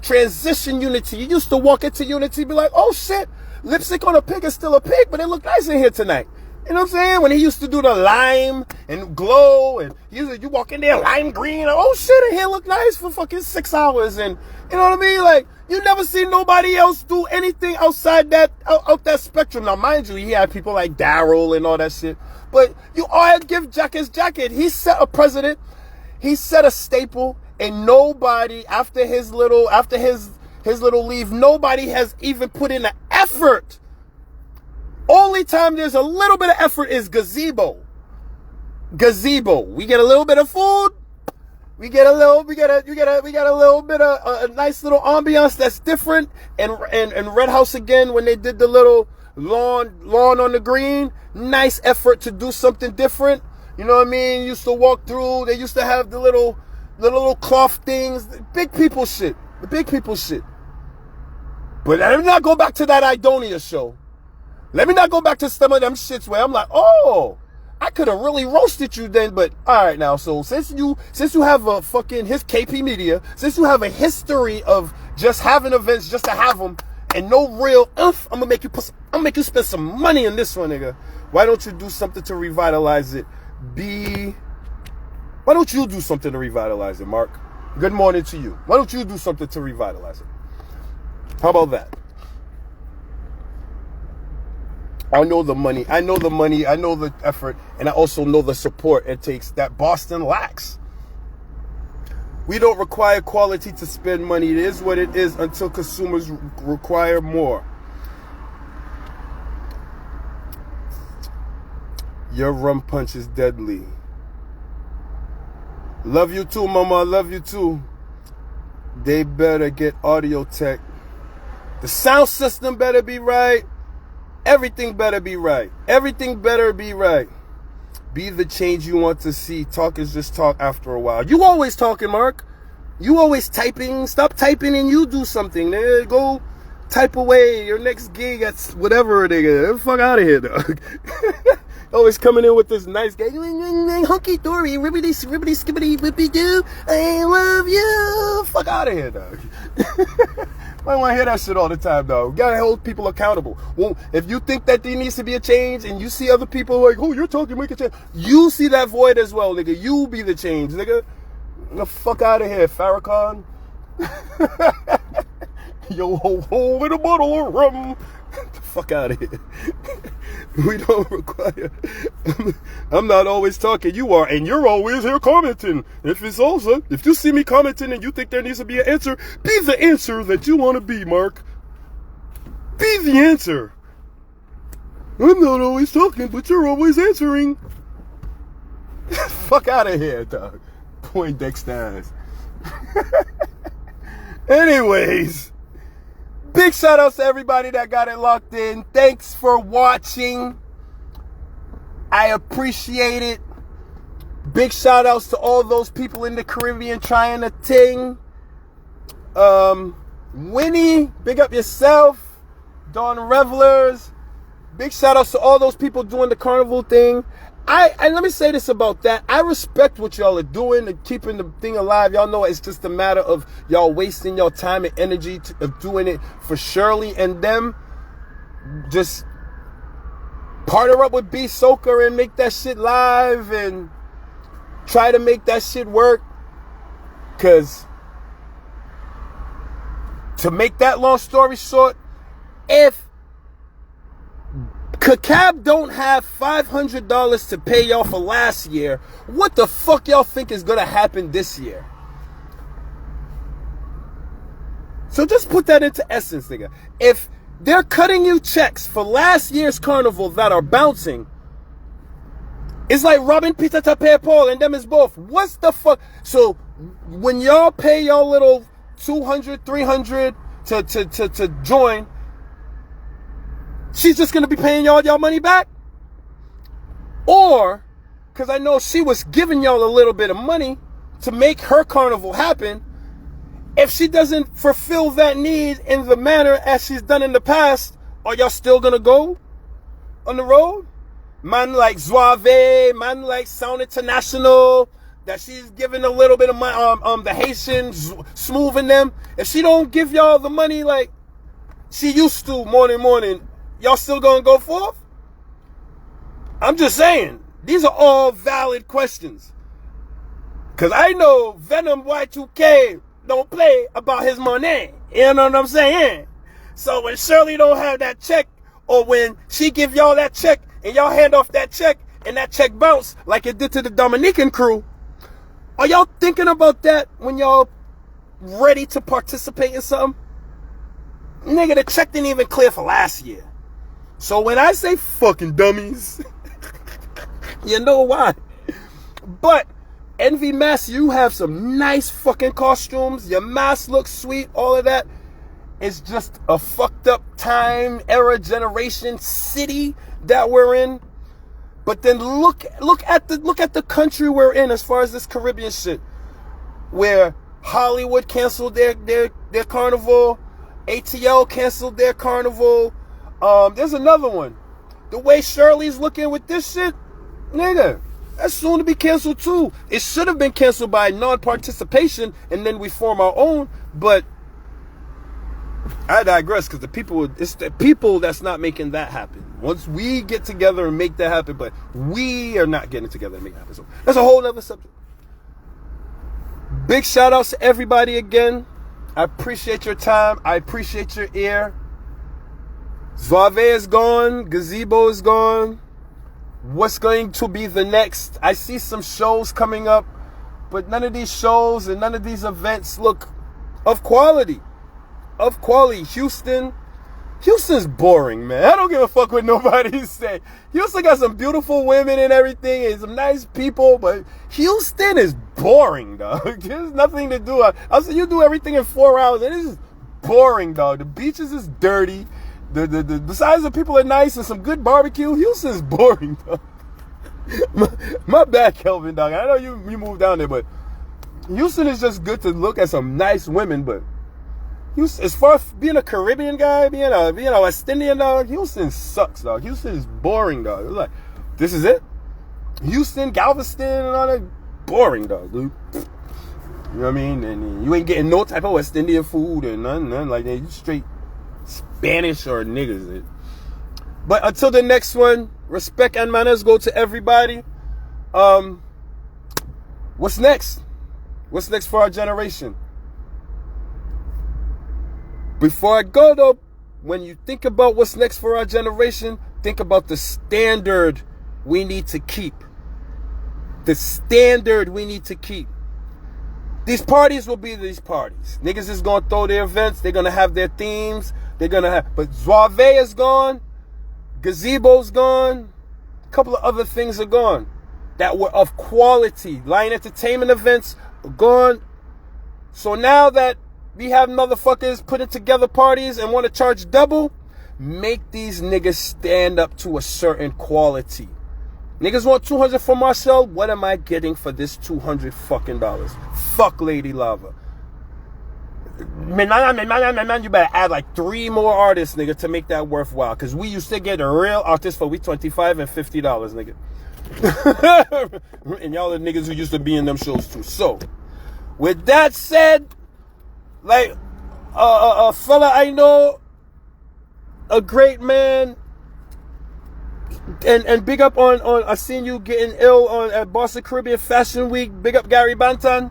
transition Unity. You used to walk into Unity and be like, oh shit, lipstick on a pig is still a pig, but it looked nice in here tonight. You know what I'm saying? When he used to do the lime and glow, and you walk in there, lime green, oh shit, and here look nice for fucking 6 hours. And you know what I mean? Like, you never see nobody else do anything outside that, out that spectrum. Now, mind you, he had people like Daryl and all that shit. But you all give Jack his jacket. He set a precedent. He set a staple, and nobody, after his little leave, nobody has even put in the effort. Only time there's a little bit of effort is Gazebo. We get a little bit of food. We get a little bit of a nice little ambiance that's different. And Red House again, when they did the little lawn on the green, nice effort to do something different. You know what I mean? Used to walk through. They used to have the little cloth things. The big people shit. But let me not go back to that Idonia show. Let me not go back to some of them shits where I'm like, oh, I could have really roasted you then. But all right now, so since you have a fucking his KP Media, since you have a history of just having events just to have them and no real I'm gonna make you spend some money on this one, nigga. Why don't you do something to revitalize it? Why don't you do something to revitalize it, Mark? Good morning to you. Why don't you do something to revitalize it? How about that? I know the money, I know the effort, and I also know the support it takes that Boston lacks. We don't require quality to spend money. It is what it is until consumers require more. Your rum punch is deadly. Love you too, mama. Love you too. They better get audio tech. The sound system better be right. Everything better be right. Everything better be right. Be the change you want to see. Talk is just talk after a while. You always talking, Mark. You always typing. Stop typing and you do something. Go type of way, your next gig at whatever, nigga. Fuck out of here, dog. Always coming in with this nice guy. Hunky dory, ribbity, skibbity, whippy doo. I love you. Fuck out of here, dog. I don't want to hear that shit all the time, dog. You gotta hold people accountable. Well, if you think that there needs to be a change and you see other people like, oh, you're talking, make a change. You see that void as well, nigga. You be the change, nigga. The fuck out of here, Farrakhan. Yo, ho, with a bottle of rum. Get the fuck out of here. We don't require. I'm not always talking. You are, and you're always here commenting. If you see me commenting and you think there needs to be an answer, be the answer that you want to be, Mark. Be the answer. I'm not always talking, but you're always answering. Fuck out of here, dog. Poindexter ass. Anyways. Big shout outs to everybody that got it locked in. Thanks for watching. I appreciate it. Big shout outs to all those people in the Caribbean trying a ting. Winnie, big up yourself. Dawn Revelers. Big shout outs to all those people doing the carnival thing. And let me say this about that. I respect what y'all are doing and keeping the thing alive. Y'all know it's just a matter of y'all wasting your time and energy of doing it for Shirley and them. Just partner up with B Soaker and make that shit live and try to make that shit work. Because to make that long story short, if Cab don't have $500 to pay y'all for last year, what the fuck y'all think is gonna happen this year? So just put that into essence, nigga. If they're cutting you checks for last year's carnival that are bouncing, it's like robbing Peter to pay Paul, and them is both. What's the fuck? So when y'all pay y'all little $200, $300 to join, she's just going to be paying y'all money back? Or, because I know she was giving y'all a little bit of money to make her carnival happen, if she doesn't fulfill that need in the manner as she's done in the past, are y'all still going to go on the road? Man like Zuave, man like Sound International, that she's giving a little bit of money, the Haitians, smoothing them. If she don't give y'all the money like she used to morning, y'all still gonna go forth? I'm just saying, these are all valid questions. Because I know Venom Y2K don't play about his money. You know what I'm saying? So when Shirley don't have that check, or when she give y'all that check, and y'all hand off that check, and that check bounce like it did to the Dominican crew, are y'all thinking about that when y'all ready to participate in something? Nigga, the check didn't even clear for last year. So when I say fucking dummies, you know why. But Envy Mask, you have some nice fucking costumes. Your mask looks sweet, all of that. It's just a fucked up time, era, generation, city that we're in. But then look at the country we're in as far as this Caribbean shit, where Hollywood canceled their carnival, ATL canceled their carnival. There's another one. The way Shirley's looking with this shit, nigga, that's soon to be canceled too. It should have been canceled by non-participation, and then we form our own. But I digress, because it's the people that's not making that happen. Once we get together and make that happen, but we are not getting together and make it happen. So that's a whole other subject. Big shout outs to everybody again. I appreciate your time. I appreciate your ear. Zuave is gone. Gazebo is gone. What's going to be the next? I see some shows coming up, but none of these shows and none of these events look of quality. Of quality. Houston's boring, man. I don't give a fuck what nobody say. Houston got some beautiful women and everything and some nice people, but Houston is boring, dog. There's nothing to do. I said you do everything in 4 hours, and it's just boring, dog. The beaches is dirty. Besides the people are nice and some good barbecue, Houston's boring, dog. My bad, Kelvin, dog. I know you moved down there, but Houston is just good to look at some nice women, but As far as being a Caribbean guy, being a West Indian, dog, Houston sucks, dog. Houston is boring, dog. It's like, this is it? Houston, Galveston, and all that, boring, dog, dude. You know what I mean? And you ain't getting no type of West Indian food and nothing like that. You straight Spanish or niggas. But until the next one, respect and manners go to everybody. What's next? What's next for our generation? Before I go though, when you think about what's next for our generation, think about the standard we need to keep. The standard we need to keep. These parties will be these parties. Niggas is gonna throw their events. They're gonna have their themes. But Zuave is gone. Gazebo's gone. A couple of other things are gone that were of quality. Lion entertainment events are gone. So now that we have motherfuckers putting together parties and want to charge double, make these niggas stand up to a certain quality. Niggas want $200 for Machel. What am I getting for this $200 fucking dollars? Fuck Lady Lava. Man, you better add like 3 more artists, nigga, to make that worthwhile. Because we used to get a real artist for $25 and $50, nigga. And y'all the niggas who used to be in them shows too. So, with that said, like, a fella I know, a great man, and big up on I seen you getting ill at Boston Caribbean Fashion Week. Big up Gary Banton.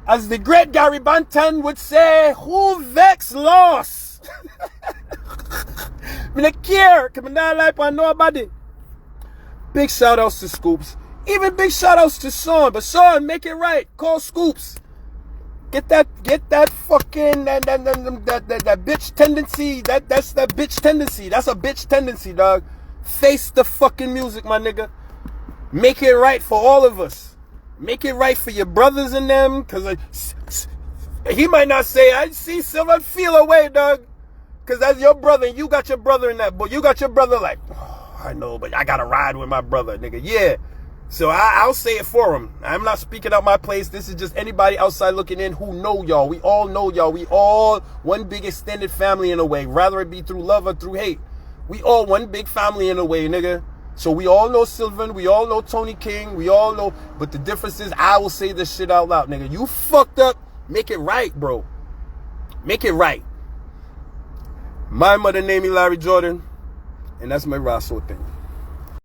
As the great Gary Banton would say, who vex loss? Me not care, cause me not like on nobody. Big shout outs to Scoops. Even big shout outs to Sean. But Sean, make it right. Call Scoops. Get that fucking that bitch tendency. That's that bitch tendency. That's a bitch tendency, dog. Face the fucking music, my nigga. Make it right for all of us. Make it right for your brothers and them, cause he might not say, I see Silver, feel away, dog. Cause that's your brother, and you got your brother in that, but you got your brother like, oh, I know, but I gotta ride with my brother, nigga. Yeah. So I'll say it for him. I'm not speaking out my place. This is just anybody outside looking in who know y'all. We all know y'all. We all one big extended family in a way, rather it be through love or through hate. We all one big family in a way, nigga. So we all know Sylvan, we all know Tony King, we all know, but the difference is I will say this shit out loud, nigga. You fucked up, make it right, bro. Make it right. My mother named me Larry Jordan, and that's my Rosso thing.